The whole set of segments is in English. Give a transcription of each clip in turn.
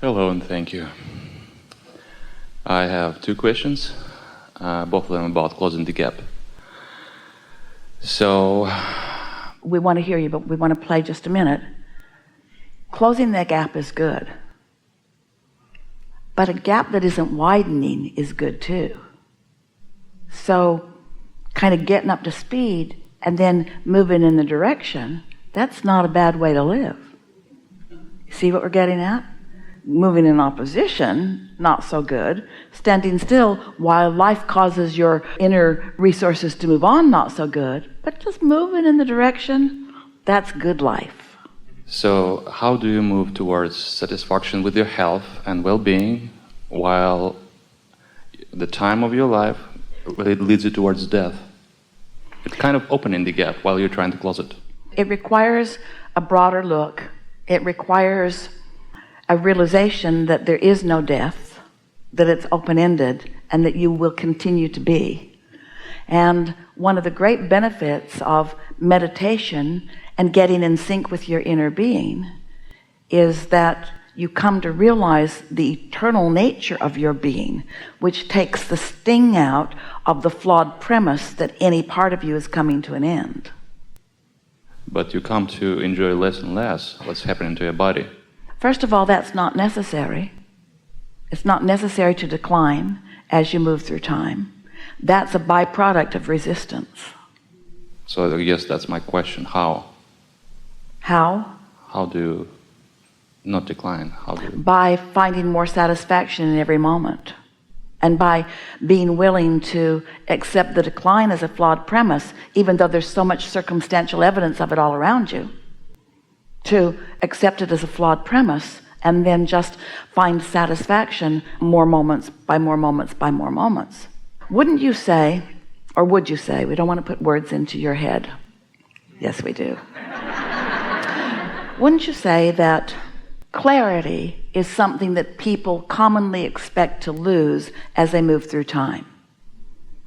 Hello and thank you. I have two questions, both of them about closing the gap. So, We want to hear you, but we want to play just a minute. Closing that gap is good. But a gap that isn't widening is good too. So, kind of getting up to speed and then moving in the direction, that's not a bad way to live. See what we're getting at? Moving in opposition, not so good. Standing still while life causes your inner resources to move on, not so good. But just moving in the direction, that's good life. so how do you move towards satisfaction with your health and well-being while the time of your life really leads you towards death? It's kind of opening the gap while you're trying to close it. It requires a broader look. It requires a realization that there is no death, that it's open-ended, and that you will continue to be. And one of the great benefits of meditation and getting in sync with your inner being is that you come to realize the eternal nature of your being, which takes the sting out of the flawed premise that any part of you is coming to an end. But you come to enjoy less and less what's happening to your body. First of all, that's not necessary. It's not necessary to decline as you move through time. That's a byproduct of resistance. So I guess that's my question. How? How? How do you not decline? How do you... By finding more satisfaction in every moment. And by being willing to accept the decline as a flawed premise, even though there's so much circumstantial evidence of it all around you, to accept it as a flawed premise and then just find satisfaction more moments by more moments by more moments. Wouldn't you say, or would you say, we don't want to put words into your head. Yes, we do. Wouldn't you say that clarity is something that people commonly expect to lose as they move through time?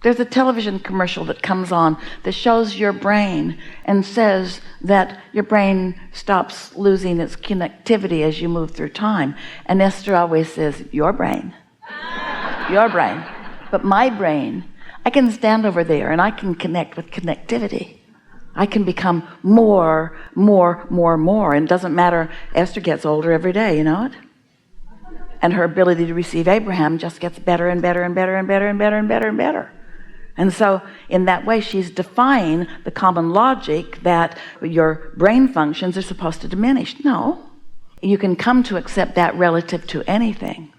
There's a television commercial that comes on that shows your brain and says that your brain stops losing its connectivity as you move through time. And Esther always says, your brain. Your brain. But my brain, I can stand over there and I can connect with connectivity. I can become more. And it doesn't matter, Esther gets older every day, you know it? And her ability to receive Abraham just gets better and better and better and better and better and better and better. And so in that way, she's defying the common logic that your brain functions are supposed to diminish. No, you can come to accept that relative to anything.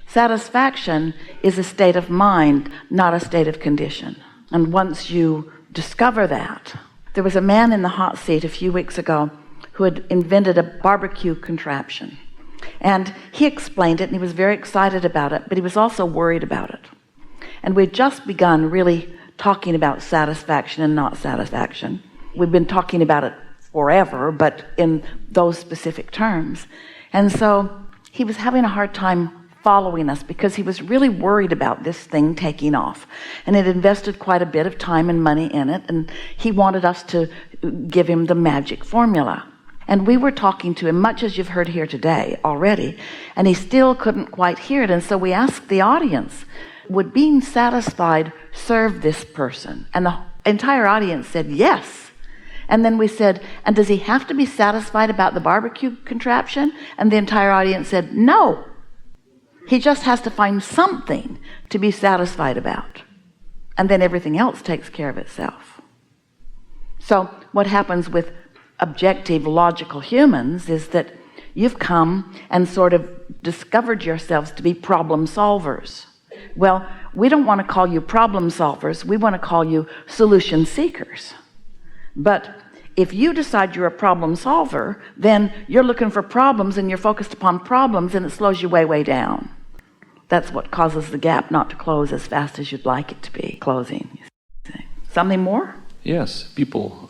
Satisfaction is a state of mind, not a state of condition. And once you discover that, there was a man in the hot seat a few weeks ago who had invented a barbecue contraption. And he explained it and he was very excited about it, but he was also worried about it. And we'd just begun really talking about satisfaction and not satisfaction. We've been talking about it forever, but in those specific terms. And so he was having a hard time following us because he was really worried about this thing taking off. And had invested quite a bit of time and money in it, and he wanted us to give him the magic formula. And we were talking to him, much as you've heard here today already, and he still couldn't quite hear it. And so we asked the audience, would being satisfied serve this person? And the entire audience said yes. And then we said, and does he have to be satisfied about the barbecue contraption? And the entire audience said no. He just has to find something to be satisfied about, and then everything else takes care of itself. So what happens with objective logical humans is that you've come and sort of discovered yourselves to be problem solvers. Well, we don't want to call you problem solvers, we want to call you solution seekers. But if you decide you're a problem solver, then you're looking for problems and you're focused upon problems, and it slows you way down. That's what causes the gap not to close as fast as you'd like it to be closing. Something more? Yes, people.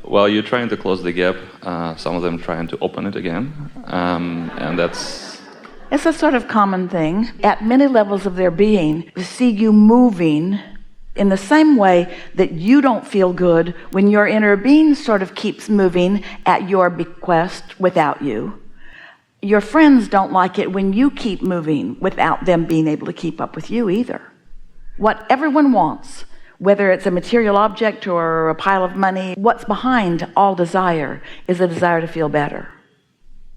Well, you're trying to close the gap. Some of them trying to open it again, and that's... It's a sort of common thing. At many levels of their being, to see you moving In the same way that you don't feel good when your inner being sort of keeps moving at your bequest without you, your friends don't like it when you keep moving without them being able to keep up with you either. What everyone wants, whether it's a material object or a pile of money, what's behind all desire is a desire to feel better.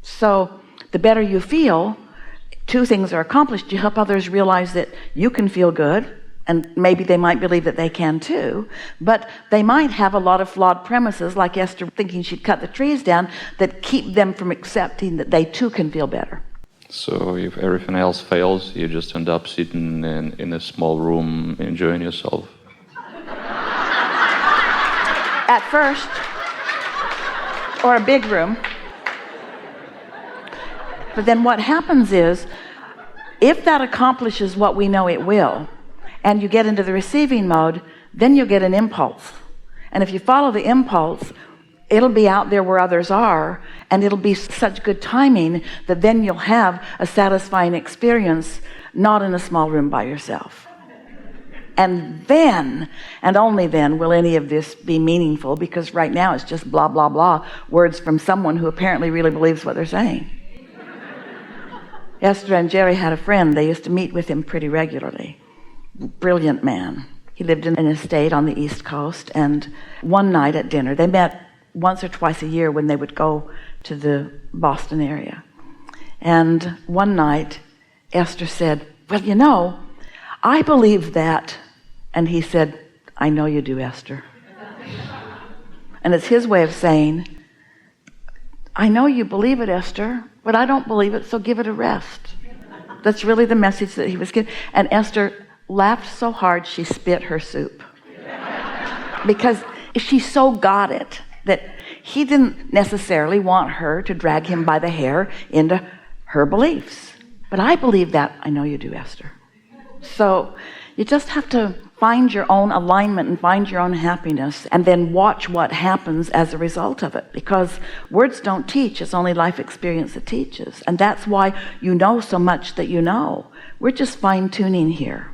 So the better you feel, two things are accomplished. You help others realize that you can feel good, and maybe they might believe that they can too, but they might have a lot of flawed premises, like Esther thinking she'd cut the trees down, that keep them from accepting that they too can feel better. So if everything else fails, you just end up sitting in a small room enjoying yourself. At first, or a big room. But then what happens is, if that accomplishes what we know it will, and you get into the receiving mode, then you'll get an impulse. And if you follow the impulse, it'll be out there where others are, and it'll be such good timing that then you'll have a satisfying experience, not in a small room by yourself. And then, and only then, will any of this be meaningful, because right now it's just blah, blah, blah, words from someone who apparently really believes what they're saying. Esther and Jerry had a friend. They used to meet with him pretty regularly. Brilliant man. He lived in an estate on the East Coast, and one night at dinner, they met once or twice a year when they would go to the Boston area. And one night, Esther said, "Well, you know, I believe that." And he said, "I know you do, Esther." And it's his way of saying, "I know you believe it, Esther, but I don't believe it, so give it a rest." That's really the message that he was giving. And Esther laughed so hard she spit her soup, because she so got it that he didn't necessarily want her to drag him by the hair into her beliefs. "But I believe that." "I know you do, Esther." So you just have to find your own alignment and find your own happiness, and then watch what happens as a result of it, because words don't teach. It's only life experience that teaches. And that's why you know so much that you know. We're just fine-tuning here.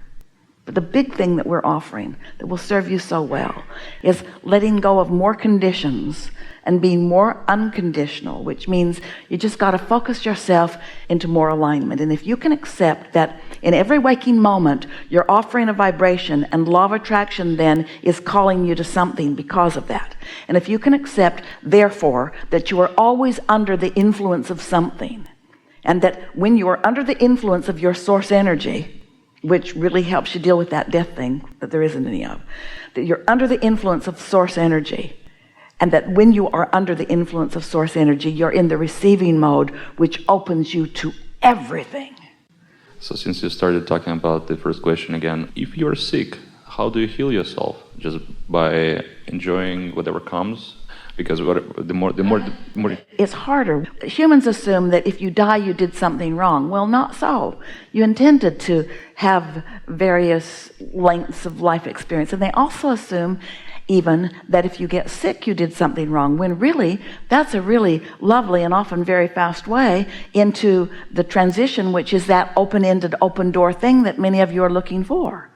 But the big thing that we're offering that will serve you so well is letting go of more conditions and being more unconditional, which means you just got to focus yourself into more alignment. And if you can accept that in every waking moment you're offering a vibration, and law of attraction then is calling you to something because of that. And if you can accept, therefore, that you are always under the influence of something, and that when you are under the influence of your source energy, which really helps you deal with that death thing that there isn't any of, that you're under the influence of source energy, and that when you are under the influence of source energy, you're in the receiving mode, which opens you to everything. So since you started talking about the first question again, if you're sick, how do you heal yourself? Just by enjoying whatever comes? Because the more it's harder. Humans assume that if you die, you did something wrong. Well, not so. You intended to have various lengths of life experience. And they also assume even that if you get sick, you did something wrong, when really that's a really lovely and often very fast way into the transition, which is that open-ended, open door thing that many of you are looking for.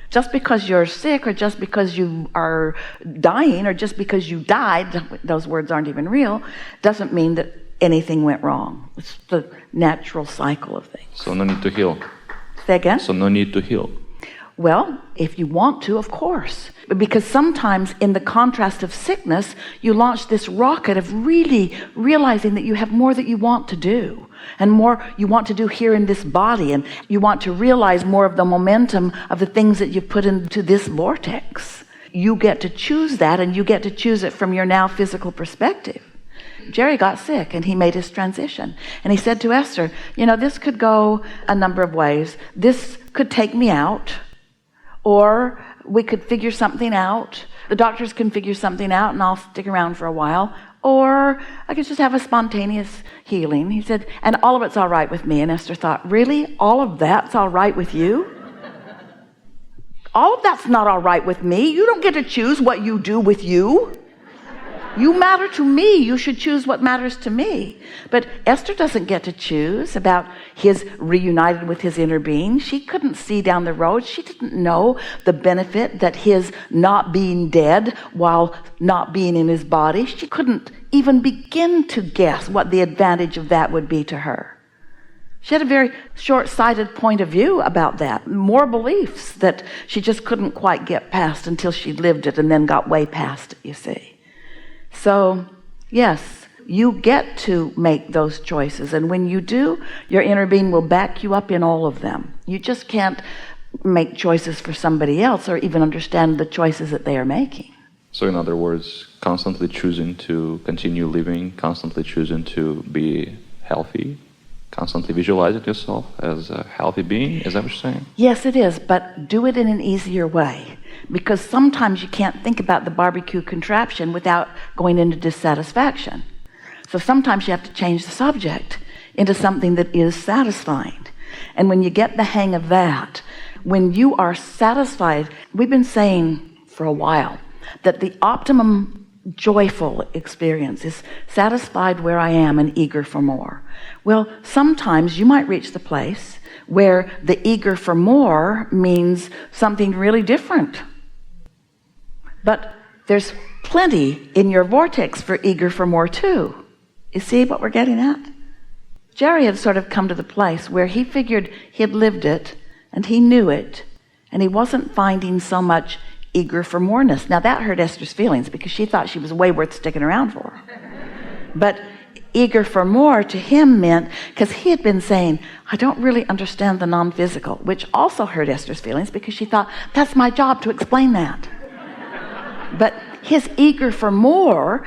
Just because you're sick, or just because you are dying, or just because you died, those words aren't even real, doesn't mean that anything went wrong. It's the natural cycle of things. So no need to heal. Say again? So no need to heal. Well, if you want to, of course. Because sometimes in the contrast of sickness, you launch this rocket of really realizing that you have more that you want to do, and more you want to do here in this body, and you want to realize more of the momentum of the things that you've put into this vortex. You get to choose that, and you get to choose it from your now physical perspective. Jerry got sick, and he made his transition. And he said to Esther, "You know, this could go a number of ways. This could take me out, or we could figure something out. The doctors can figure something out, and I'll stick around for a while. Or I could just have a spontaneous healing." He said, "And all of it's all right with me." And Esther thought, "Really? All of that's all right with you? All of that's not all right with me. You don't get to choose what you do with you." You matter to me. You should choose what matters to me. But Esther doesn't get to choose about his reunited with his inner being. She couldn't see down the road. She didn't know the benefit that his not being dead while not being in his body. She couldn't even begin to guess what the advantage of that would be to her. She had a very short-sighted point of view about that, more beliefs that she just couldn't quite get past until she lived it and then got way past it, you see. So, yes, you get to make those choices. And when you do, your inner being will back you up in all of them. You just can't make choices for somebody else or even understand the choices that they are making. So in other words, constantly choosing to continue living, constantly choosing to be healthy, constantly visualizing yourself as a healthy being, is that what you're saying? Yes, it is, but do it in an easier way. Because sometimes you can't think about the barbecue contraption without going into dissatisfaction. So sometimes you have to change the subject into something that is satisfying. And when you get the hang of that, when you are satisfied, we've been saying for a while that the optimum joyful experience is satisfied where I am and eager for more. Well, sometimes you might reach the place where the eager for more means something really different. But there's plenty in your vortex for eager for more too. You see what we're getting at? Jerry had sort of come to the place where he figured he had lived it and he knew it, and he wasn't finding so much eager for moreness. Now that hurt Esther's feelings because she thought she was way worth sticking around for. But eager for more to him meant, because he had been saying, I don't really understand the non-physical, which also hurt Esther's feelings because she thought, that's my job to explain that. But his eager for more,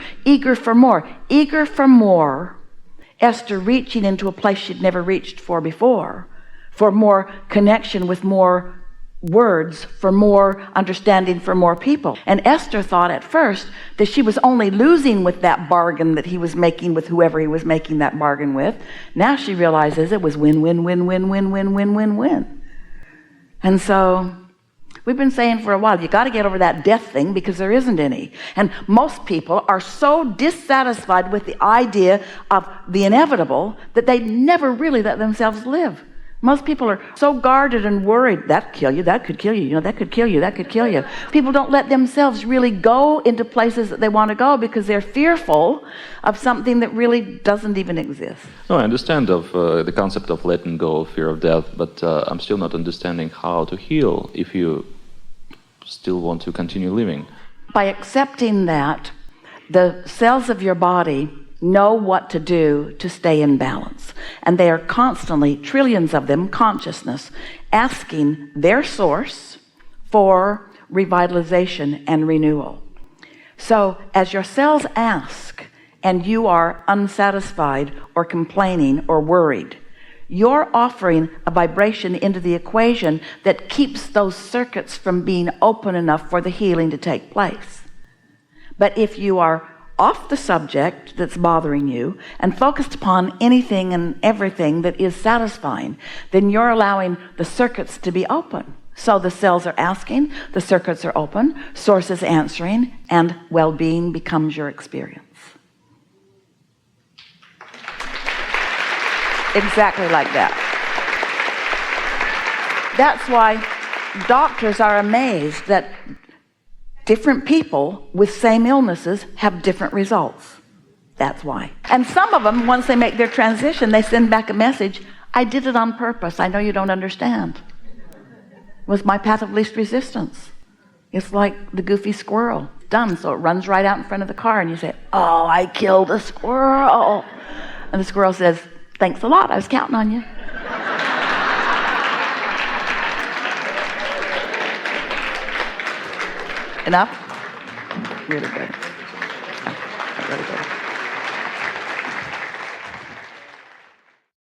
Esther reaching into a place she'd never reached for before, for more connection with more words, for more understanding, for more people. And Esther thought at first that she was only losing with that bargain that he was making with whoever he was making that bargain with. Now she realizes it was win, win, win, win, win, win, win, win, win. And so we've been saying for a while, you got to get over that death thing because there isn't any. And most people are so dissatisfied with the idea of the inevitable that they never really let themselves live. Most people are so guarded and worried, that could kill you, that could kill you, that could kill you, that could kill you. People don't let themselves really go into places that they want to go because they're fearful of something that really doesn't even exist. No, I understand of the concept of letting go of fear of death, but I'm still not understanding how to heal if you still want to continue living. By accepting that the cells of your body know what to do to stay in balance. And they are constantly, trillions of them, consciousness, asking their source for revitalization and renewal. So as your cells ask, and you are unsatisfied or complaining or worried, you're offering a vibration into the equation that keeps those circuits from being open enough for the healing to take place. But if you are off the subject that's bothering you and focused upon anything and everything that is satisfying, then you're allowing the circuits to be open. So the cells are asking, the circuits are open, source is answering, and well-being becomes your experience. Exactly like that. That's why doctors are amazed that different people with same illnesses have different results. That's why. And some of them, once they make their transition, they send back a message, I did it on purpose. I know you don't understand. It was my path of least resistance. It's like the goofy squirrel. Done, so it runs right out in front of the car and you say, oh, I killed a squirrel. And the squirrel says, thanks a lot, I was counting on you. Enough? Really good.